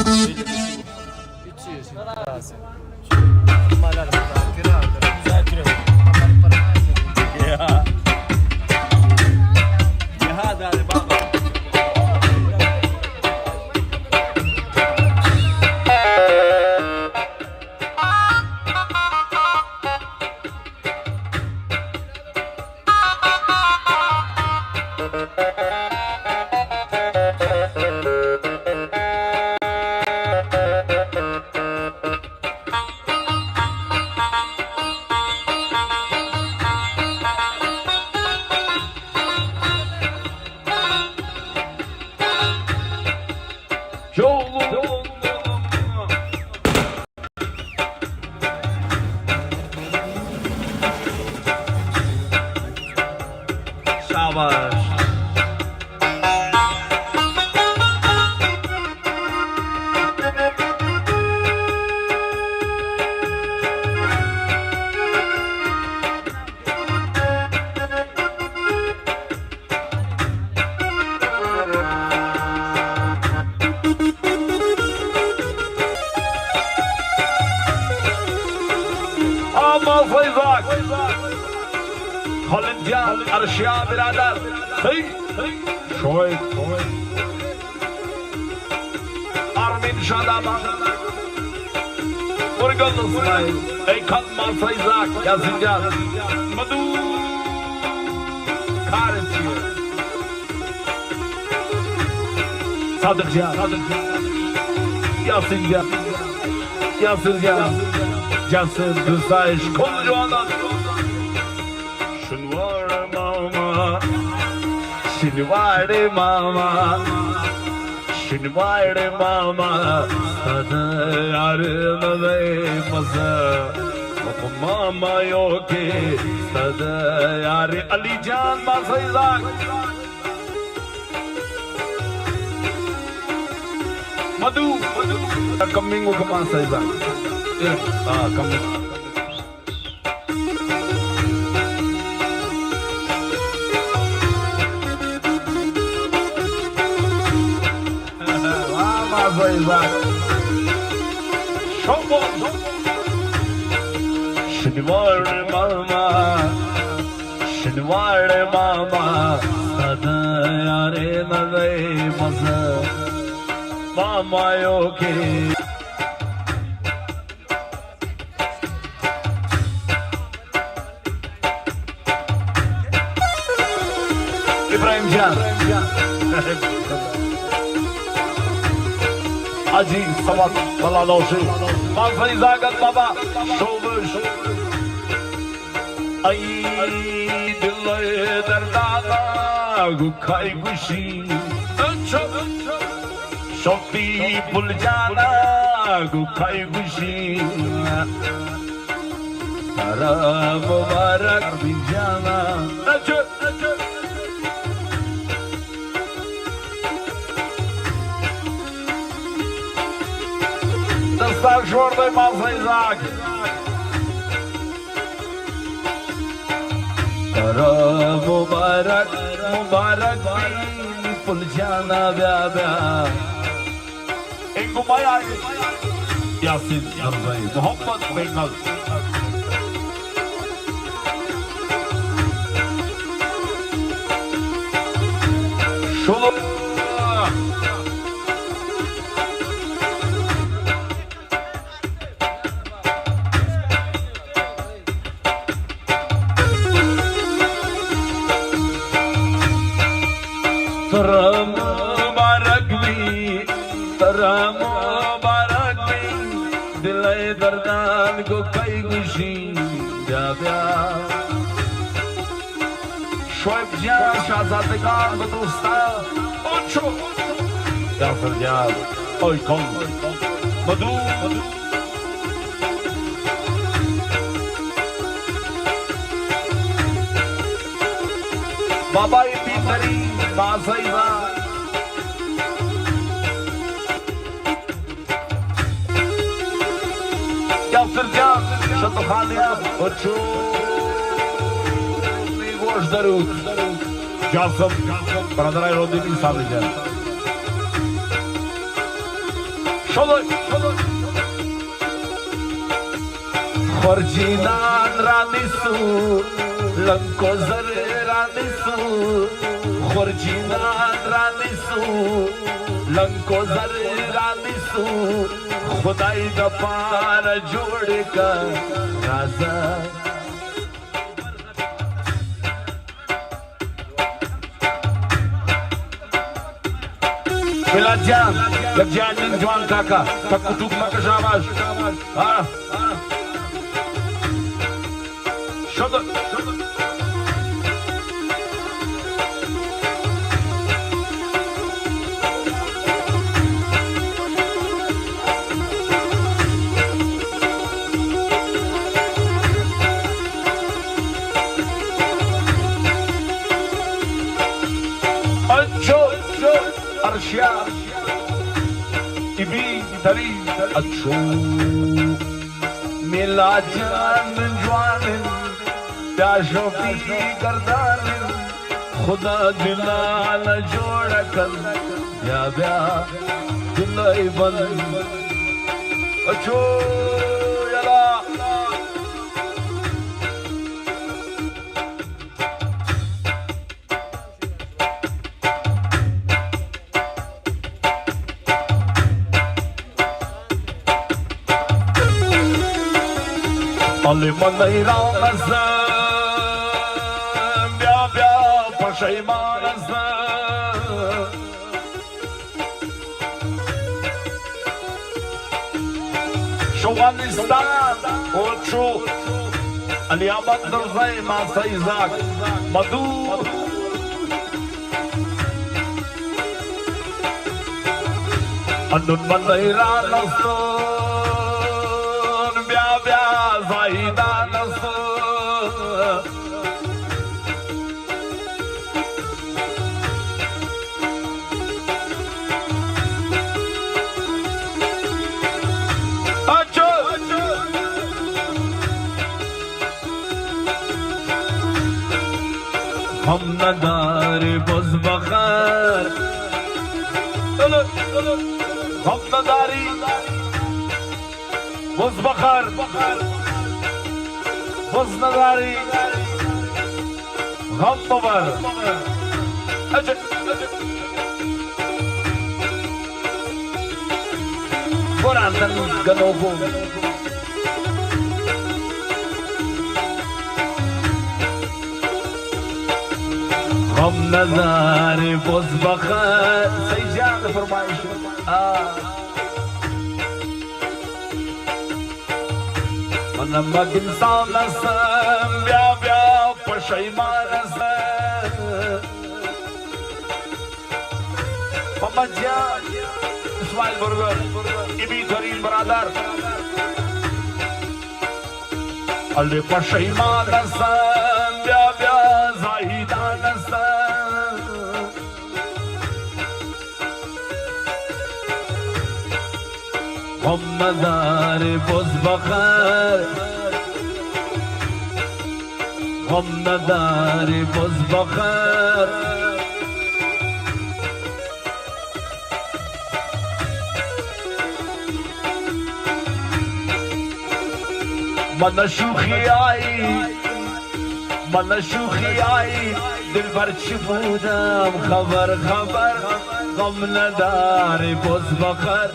300 grazie. Malare ذاكرة يا هذا بابا شاباش اما فيضاك خلنجان ارشيا برادر هي شوي ارمين شادابا ورقل اسماعيل اي كلمة فيضاك يا زنجان مدو كارنشي صادق جان يا زنجان يا زنجان جاسم دوستاش كل جوانا شنوار ماما شنوار ماما شنوار ماما sada yarına değmasa mama yok ki sada yar Ali Can masayla Madu coming ko masayla coming Şinvar mama, şinvar mama, sada yarına değmasa mama yok ki. İbrahim Can. Acı sabah falan olsun. Manfayı zagat baba. Şolmuş. Ay dilay derdana gukay gushi. Şopi pul jana gukay gushi. Tara mübarek bin jana. Dostlar şurada Manfayı Tara mübarek mübarek pul jana baba. Engumaya Yasin Yazayı Muhammed Bengal. Şunu Tara mübarek bi, tara mübarek bi, dilay dardan gokay gushi jabya. Şoyb Can Şahzadegan ve dosta, oço. Yasir Can, oy kol, madu. Babayı binleri Masayla Yasir Can Şatokhaniya Oçu Nigoş Darut Jasım Bradaray Rodini sadece شلوی خورجینان را نیسو لنکو زر را نیسو خورجینان را نیسو لنکو زر را نیسو خدای دا پار جوڑ کر رازا بلال جان لگ جان جوان کاکا تک کتوک مکش آواز شد Arşya İbi tari Aço Mila canın juanın Daşofi gardanın Khuda dilala joda kar Ya bya Dilay ban Aço Yala Ali manayranasın, bya bya paşaymanasın. Şuanistan, Oçu, Ali Amandır Zayma Sayzak, Madu. Andun manayranasın. हम नदार बस बखर हम नदारी बस बखर बस नदारी हम बबर Quran dan ganobo हम नज़ारे बोस बखर सही जान फरमाइश मनमक इंसान नसम ब्या ब्या पशैमान नसम मम्मा जान इस्माइल बर्गर इबी करीम बरादर अल्ले पशैमान नसम ब्या ब्या जाहिदान नसम हम नज़ारे बोस बखर हम नज़ारे बोस बखर मन शूखी आई दिल भर छुपूदम खबर खबर गम नदार बोस बखर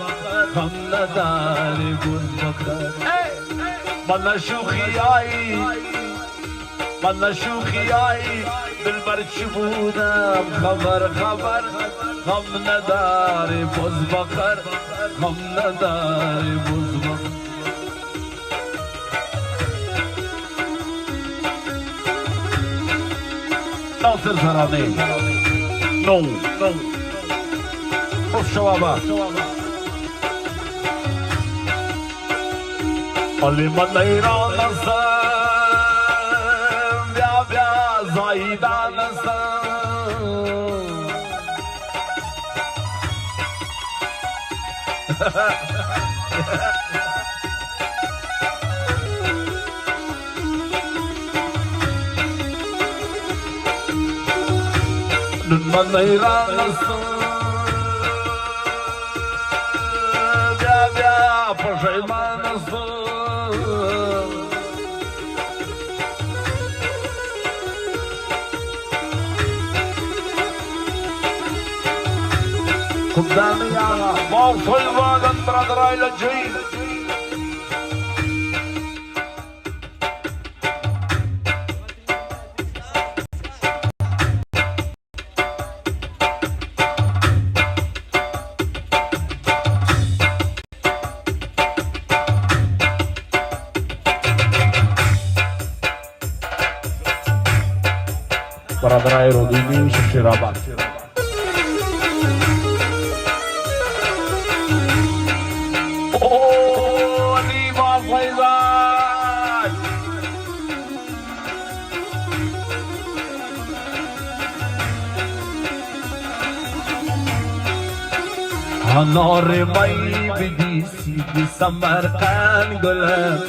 गम नदार बोस बखर मन शूखी आई दिल भर छुपूदम खबर खबर गम नदार बोस बखर गम नदार बोस बखर Nasır Sarani No Hoş şavaba Ali manayranasın Bya bya zayidanasın Manayranasın Bya الدنيا ما صيبان برادر إلى الجيل برادر روديني شرابات اوه نيما فيضان نار مي بديسي بسمرقان قلم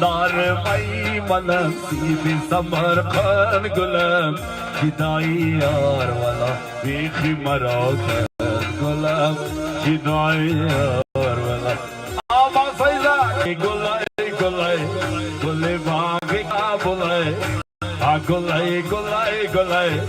نار مي منسي بسمرقان قلم جداي يار ولا بيخي مراكن قلم جداي يار ولا اما فيضان قلي قلي قلي باقي قابلي قلي قلي قلي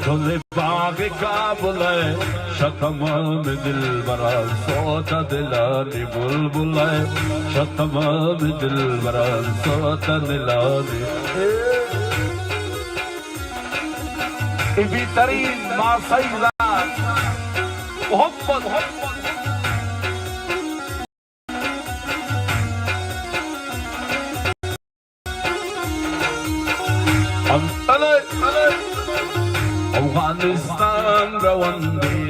قلي باقي قابلي شتم من البرا صوت دلاني بلبلي شتم من البرا صوت دلاني بيترين مع صيدان وهبط أفغانستان رواندي